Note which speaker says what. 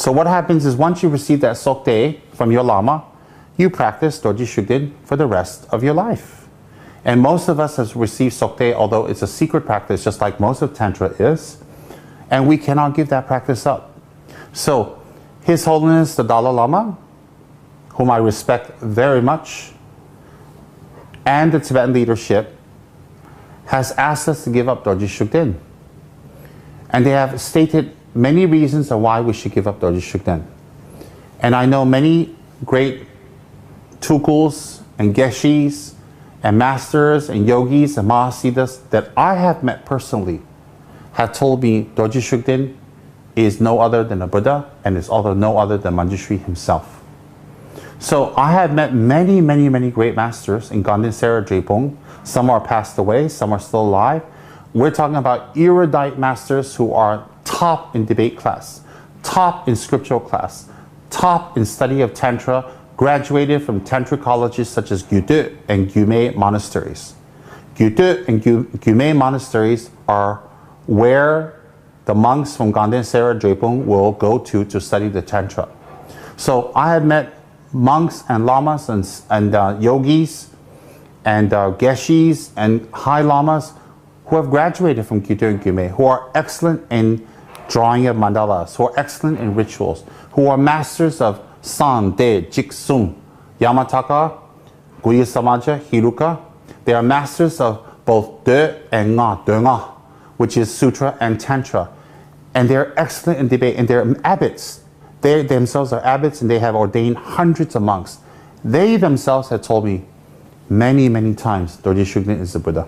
Speaker 1: So what happens is once you receive that Sogtae from your Lama, you practice Dorje Shugden for the rest of your life. And most of us have received Sogtae, although it's a secret practice, just like most of Tantra is. And we cannot give that practice up. So His Holiness the Dalai Lama, whom I respect very much, and the Tibetan leadership has asked us to give up Dorje Shugden. And they have stated many reasons of why we should give up Dorje Shugden. And I know many great Tukuls and Geshis and masters and yogis and Mahasiddhas that I have met personally have told me Dorje Shugden is no other than a Buddha and is also no other than Manjushri himself. So I have met many, many, many great masters in Ganden Sera Drepung. Some are passed away, some are still alive. We're talking about erudite masters who are top in debate class, top in scriptural class, top in study of Tantra, graduated from Tantric colleges such as Gyude and Gyume monasteries. Gyude and Gyume monasteries are where the monks from Ganden Sera Drepung will go to study the Tantra. So I have met monks and lamas and yogis and geshis and high lamas who have graduated from Gyude and Gyume, who are excellent in drawing of mandalas, who are excellent in rituals, who are masters of San, De, Jik, Sum, Yamataka, Guya Samaja, Hiruka. They are masters of both De and Nga, De Nga, which is Sutra and Tantra. And they're excellent in debate, and they're abbots. They themselves are abbots, and they have ordained hundreds of monks. They themselves have told me many, many times Dorje Shugden is the Buddha.